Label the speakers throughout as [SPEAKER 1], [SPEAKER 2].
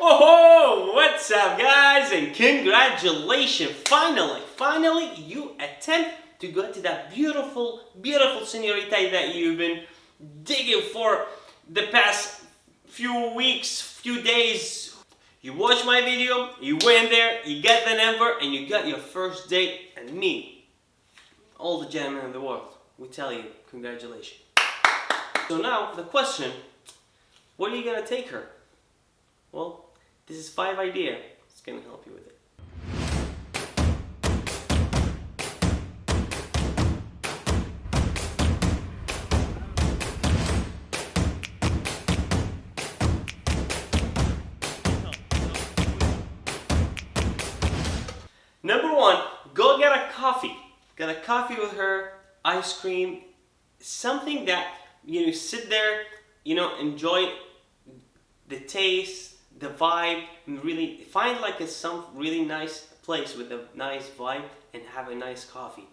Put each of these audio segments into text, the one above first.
[SPEAKER 1] Oh, what's up guys, and congratulations, finally you attempt to go to that beautiful senorita that you've been digging for the past few weeks, few days. You watched my video, you went there, you got the number, and you got your first date. And me, all the gentlemen in the world, we tell you congratulations. So now the question, where are you gonna take her? Well, this is 5 ideas. It's gonna help you with it. Number 1, go get a coffee. Get a coffee with her, ice cream, something that you sit there, enjoy the taste, the vibe, and really find like some really nice place with a nice vibe and have a nice coffee.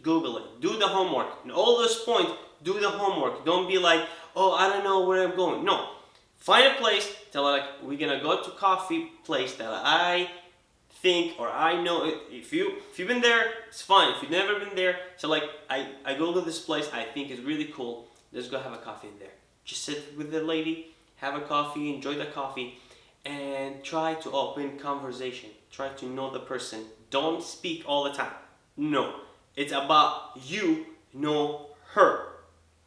[SPEAKER 1] Google it, do the homework. And all those points, do the homework. Don't be like, oh, I don't know where I'm going. No, find a place. Tell her like, we're gonna go to coffee place that I think or I know it. If you've been there, it's fine. If you've never been there, so like I Googled this place. I think it's really cool. Let's go have a coffee in there. Just sit with the lady, have a coffee, enjoy the coffee, and try to open conversation. Try to know the person. Don't speak all the time. No, it's about you know her.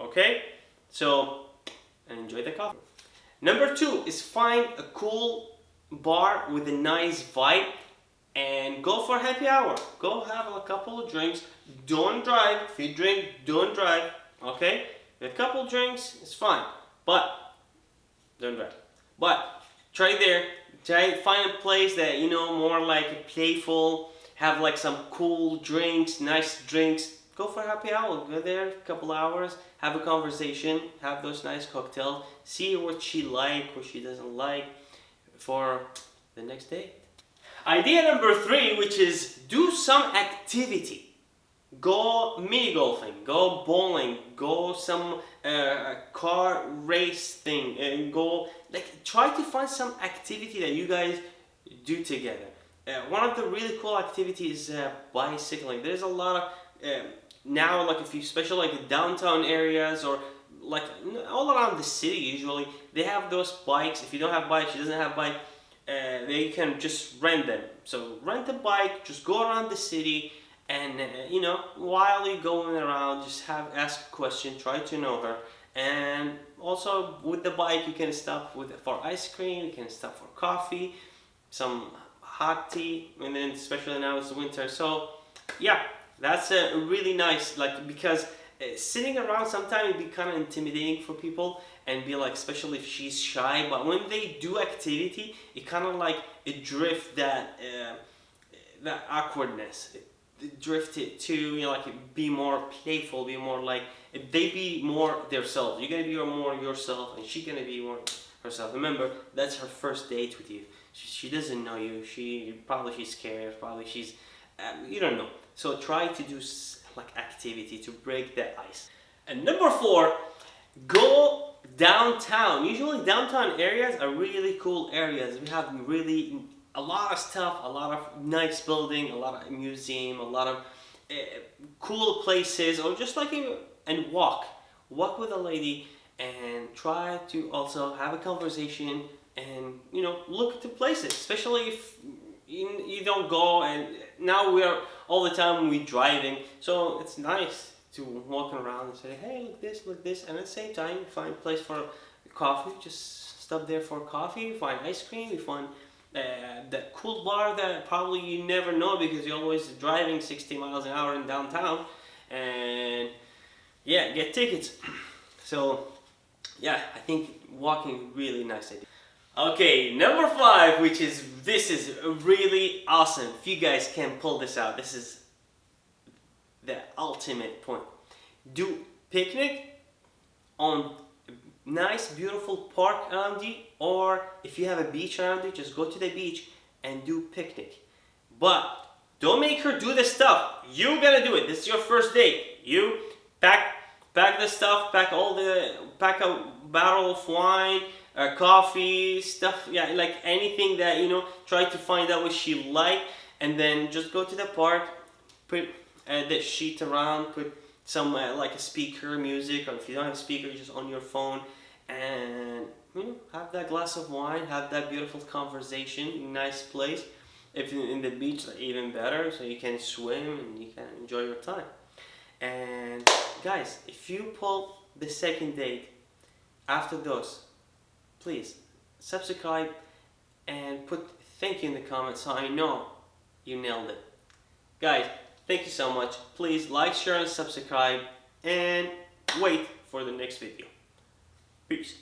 [SPEAKER 1] Okay? So, enjoy the coffee. Number 2 is find a cool bar with a nice vibe and go for happy hour. Go have a couple of drinks. Don't drive. If you drink, don't drive. Okay? A couple of drinks, it's fine. But don't drive. But try find a place that more like playful, have like some cool drinks, nice drinks. Go for happy hour. Go there a couple hours, have a conversation, have those nice cocktails, see what she like, what she doesn't like for the next day. Idea number 3, which is do some activity. Go mini golfing, go bowling, go some car race thing, and go try to find some activity that you guys do together. One of the really cool activities is bicycling. There's a lot of now, like if you especially like downtown areas or like all around the city, usually they have those bikes. If you don't have bike, she doesn't have bike, they can just rent them. So rent a bike, just go around the city. And while you're going around, just ask a question, try to know her. And also with the bike, you can stop for ice cream, you can stop for coffee, some hot tea, and then especially now it's winter. So yeah, that's really nice. Because sitting around sometimes it be kind of intimidating for people and be like, especially if she's shy. But when they do activity, it kind of like it drift that awkwardness. Drift it to be more playful, be more like they be more themselves. You're gonna be more yourself, and she's gonna be more herself. Remember, that's her first date with you. She doesn't know you. She's scared. Probably she's you don't know. So try to do like activity to break the ice. And number 4, go downtown. Usually downtown areas are really cool areas. We have really a lot of stuff, a lot of nice building, a lot of museum, a lot of cool places, or just and walk with a lady and try to also have a conversation and look at the places, especially if you don't go. And now we are all the time we driving, so it's nice to walk around and say, hey, look this, and at the same time find a place for coffee. Just stop there for coffee, find ice cream, you find that cool bar that probably you never know because you're always driving 60 miles an hour in downtown, and yeah, get tickets. So yeah, I think walking really nice idea. Okay, number 5, this is really awesome. If you guys can pull this out, this is the ultimate point. Do picnic on nice beautiful park around you, or if you have a beach around you, just go to the beach and do picnic. But don't make her do this stuff. You gotta do it. This is your first date. You pack the stuff, pack a bottle of wine, coffee stuff, yeah, like anything that try to find out what she like, and then just go to the park, put the sheet around, put some like a speaker music, or if you don't have a speaker, just on your phone, and have that glass of wine, have that beautiful conversation in a nice place. If in the beach, even better, so you can swim and you can enjoy your time. And guys, if you pull the second date after those, please subscribe and put thank you in the comments so I know you nailed it. Guys, thank you so much. Please like, share, and subscribe, and wait for the next video. Peace.